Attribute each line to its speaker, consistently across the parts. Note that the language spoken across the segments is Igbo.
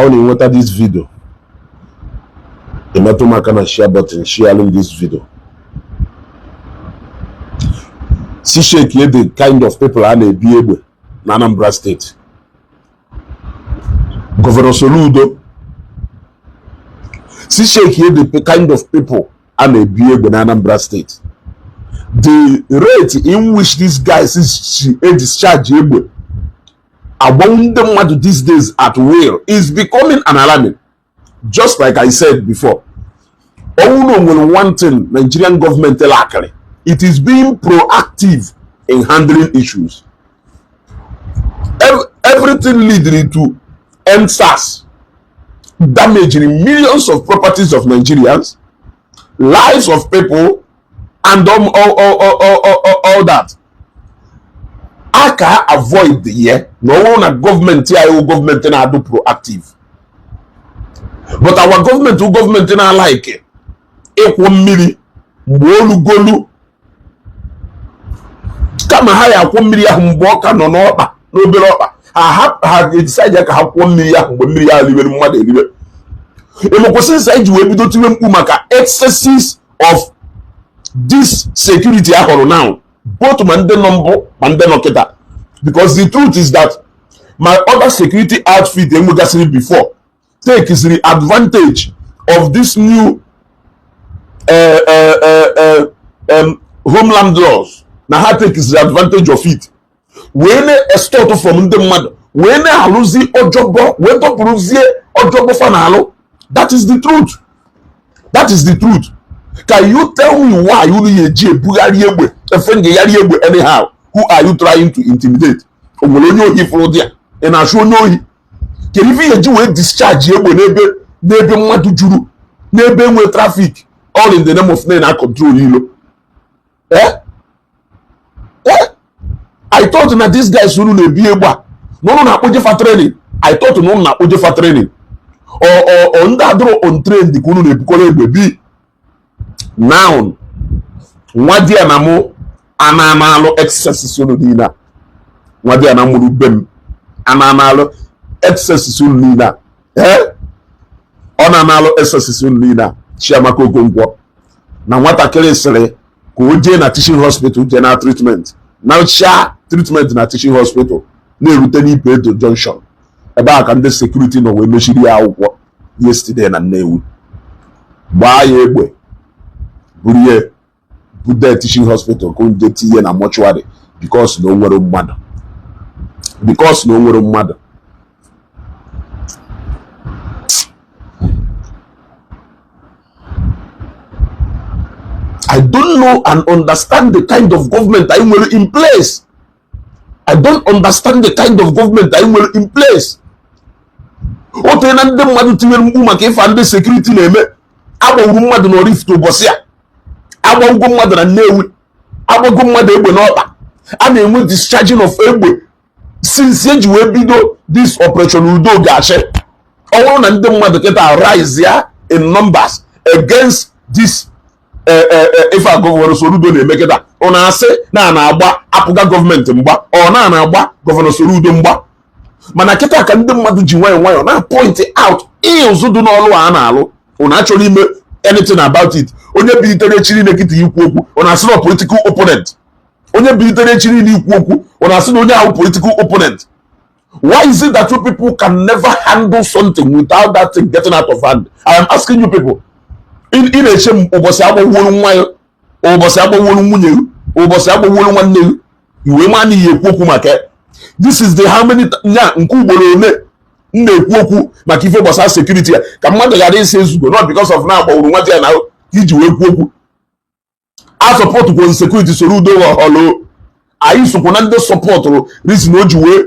Speaker 1: only water this video. The Matomaka na share button, sharing this video. See shake the kind of people are they be able in Anambra State. Governor Soludo. See shake the kind of people are they be able in Anambra State. The rate in which these guys is discharge able among them these days at will is becoming an alarming. Just like I said before, Ono will want Nigerian government lacking. It is being proactive in handling issues. Everything leading to NSAS, damaging millions of properties of Nigerians, lives of people, and all that. I can avoid the year. No one government here government na do proactive. But our government na like it. Ekwo mmiri mgbe golu kama ha ya akwo mmiri ahụ mgbe ọka nọ n'ọkpa n'obere ọkpa ha decide ka ha kwọ mmiri ahụ mgbe mmiri ahụ liwere mmadụ eliwe. Emokwụsị nsa iji wee bido tiwe mkpu maka excesses of this security ahụrụ now, both ma ndị nọ mbụ ma ndị nọ kịta, because the truth is that my other security outfit enwegasịrị before takes the advantage of this new homeland laws. Now ha takes the advantage of it. When a start from the mother, when a haluzi ojobo, when to produce ojobo fanalo, that is the truth. That is the truth. Can you tell me why you need a friend anyhow? Who are you trying to intimidate? And I show no he. Can you even discharge nebe mwatu juru, nebe mwe traffic, all in the name of name I control you. Eh? I thought that this guy should be able. No na oje for training. I thought no na oje for training. Or on that on train the kunu ne bukole baby. Now, wadi anamo ananalo excess sunudina. Wadi anamo bem ananalo excess sunudina. Eh? Onanalo excess sunudina. Chiamako gongwo. Na wata kele sele ko je na teaching hospital general treatment. Now sha treatment na teaching hospital. Na eruteni Pedo Junction. Eba ka ndị security no we mechiri akwụkwọ yesterday na Nnewi. Gbaa ya egbe. Buriye Buddha teaching hospital ko nje tiye na mortuary because no nwere mmadụ. Because no nwere mmadụ. I don't know and understand the kind of government I will in place. I don't understand the kind of government I will in place. Ote na ndị mmadụ tinyere mkpu maka ife ndị security na-eme agbagwu mmadụ na Rift ụbọchị a, agbagwu mmadụ na Nnewi, agbagwu mmadụ egbe n'ọkpa, a na-enwe discharging of egbe since eji wee bido this operation Udo gachi. Ọwụrụ na ndị mmadụ kịta rise ya in numbers against this if I go Soludo na-eme kịta, ọ na-asị na agba apụga gọọmenti mgba, ọ na-agba gọvanọ Soludo mgba. Mana kịta ka ndị mmadụ ji nwayọ na point out ịụzụ dị n'ọlụ a na-alụ, ọ na-achọrọ ime anything about it. Onye bilitere chiri n'ekiti ikwu okwu, ọ na-asị na political opponent. Onye bilitere chiri n'ikwu okwu, ọ na-asị na onye ahụ political opponent. Why is it that you people can never handle something without that thing getting out of hand? I am asking you people. In a shame, ụbọchị agbawolu nwa, ụbọchị agbawolu nwunye, ụbọchị agbawolu nwanne, iwe ma na ekwu okwu maka. This is the how many nya nke ugboro one na-ekwu okwu maka ife gbasara security ya ka mmadụ ghara isi ezugo, not because of na agbawolu nwa ya na iji wee kwu okwu. A support kwa security Soludo ọhọlọ. Anyị sokwa na ndị support reason o ji wee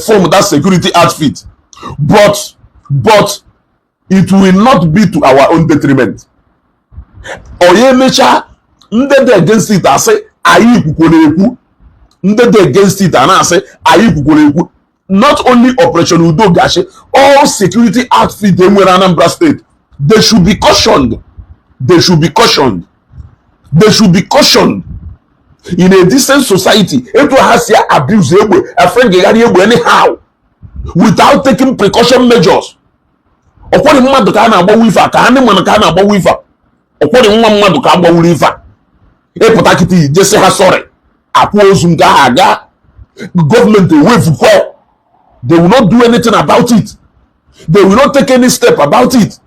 Speaker 1: form that security outfit. But it will not be to our own detriment. Oye mecha ndị dị against it asị anyị kwukwere ekwu. Ndị dị against it ana asị anyị kwukwere ekwu. Not only Operation Udo gashi, all security outfits enwere Anambra State, they should be cautioned. They should be cautioned. They should be cautioned. In a decent society, etu ha si abuse egbe, a friend gari egbe anyhow. without taking precaution measures. Okwori mmadụ ka a na-agbawu ife a ka ha ndị mmadụ ka a na-agbawu ife a. Okwori nwa mmadụ ka agbawuru ife a. Ịpụta kịta ijesi ha sorry. Akwụ ozu nke ha aga. Government ewefukwa. They will not do anything about it. They will not take any step about it.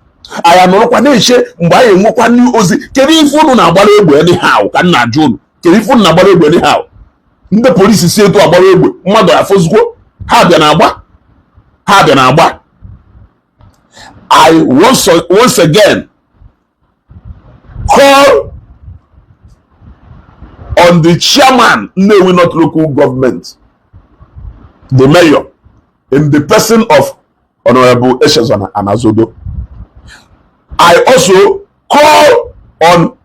Speaker 1: I am not going to say, "Mba ye nwekwa new ozi." Kedu ife unu na-agbara egbe anyhow ka nna ajụ unu. Kedu ife unu na-agbara egbe anyhow. Ndị polisi si etu agbara egbe, mmadụ afọzugwo, ha bịa na-agba. Ha bịa na-agba. I once again call on the chairman Nnewi North local government, the mayor, in the person of Honorable Eshezona Anazodo. I also call on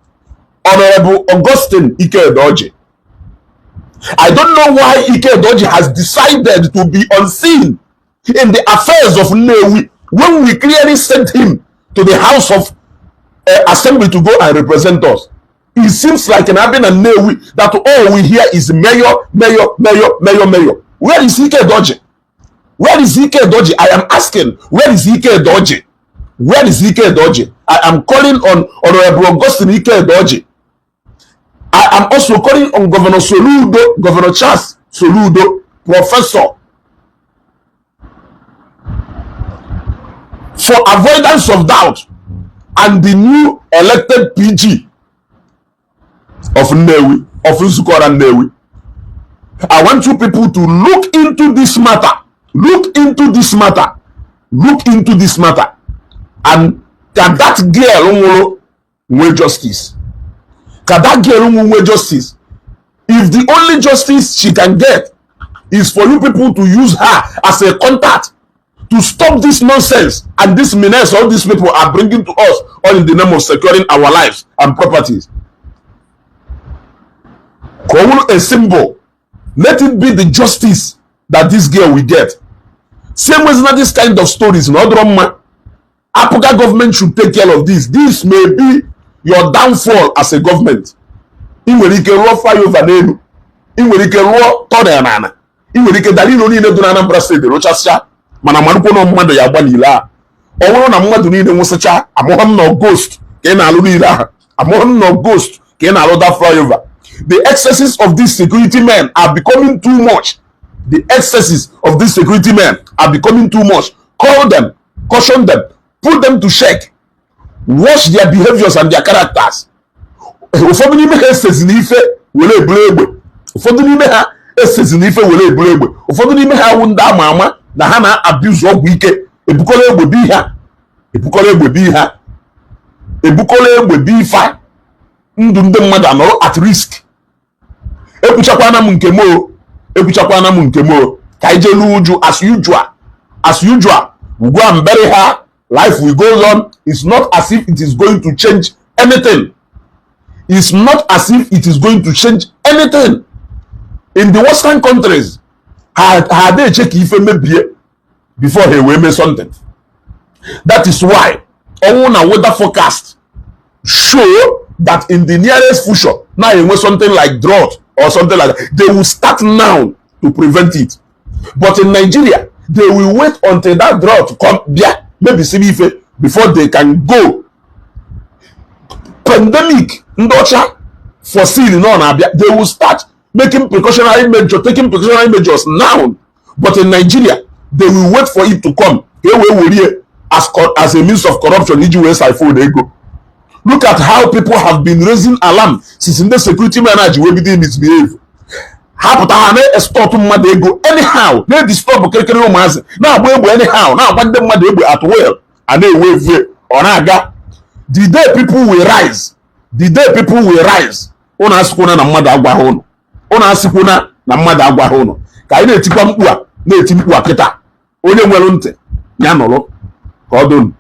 Speaker 1: Honorable Augustine Ike-Edoji. I don't know why Ike-Edoji has decided to be unseen in the affairs of Nnewi when we clearly sent him to the House of Assembly to go and represent us. It seems like in Abin and Nnewi that all we hear is mayor. Where is Ike-Edoji? Where is Ike-Edoji? I am asking, where is Ike-Edoji? Where is Ike-Edoji? I am calling on Honorable Augustine Ike-Edoji. I am also calling on Governor Soludo, Governor Charles Soludo, Professor, for avoidance of doubt, and the new elected PG of Nnewi, of Nsukora Nnewi. I want you people to look into this matter. Look into this matter. Look into this matter. And can that girl with justice? Can that girl with justice? If the only justice she can get is for you people to use her as a contact to stop this nonsense and this menace all these people are bringing to us, all in the name of securing our lives and properties. Call a symbol. Let it be the justice that this girl will get. Same as not this kind of stories. No drama. Apuga government should take care of this. This may be your downfall as a government. Inwerike ruo flyover n'elu. Inwerike ruo tunnel n'ana. Inwerike dalilo niile dị na Anambra State rochasịa mana marụkwo na mmadụ ya agba niile a. Ọ bụrụ na mmadụ niile nwụsịcha amụọ m na ghost ka ị na-alụ niile ahụ. Amụọ m na ghost ka ị na-alụ that flyover. The excesses of these security men are becoming too much. The excesses of these security men are becoming too much. Call them, caution them, put them to check, watch their behaviors and their characters. Ụfọdụ n'ime ha esezi n'ife were eburu egbe. Ụfọdụ n'ime ha esezi n'ife were eburu egbe. Ụfọdụ n'ime ha wụ ndị ama ama na ha na-abuse ọgwụ ike. Ebukọla egbe bi ha. Ebukọla egbe bi ha. Ebukọla egbe bi fa. Ndụ ndị mmadụ anọrọ at risk. Ekwuchakwana m nke mo. Ekwuchakwana m nke mo. Ka ije n'uju as usual. As usual. We go and bury her. Life will go on. It's not as if it is going to change anything. It's not as if it is going to change anything. In the Western countries, had they check if maybe before he will make something. That is why on a weather forecast show that in the nearest future, now you want something like drought or something like that, they will start now to prevent it. But in Nigeria, they will wait until that drought come maybe before they can go. Pandemic, ndocha foreseeing on they will start making precautionary measures, taking precautionary measures now. But in Nigeria, they will wait for it to come. As a means of corruption, look at how people have been raising alarm since in the security manager will be misbehave. Anyhow, they disturb anyhow. Now, what them at will and they wave on aga. The day people will rise, the day people will rise. Ona asikuna na mmadụ agwa hono. Ona asikuna na mmadụ agwa hono. Ka anyị na-etikwa mkpu a, na-eti mkpu a kịta. Onye nwere ntị ya nụrụ ka ọ donu.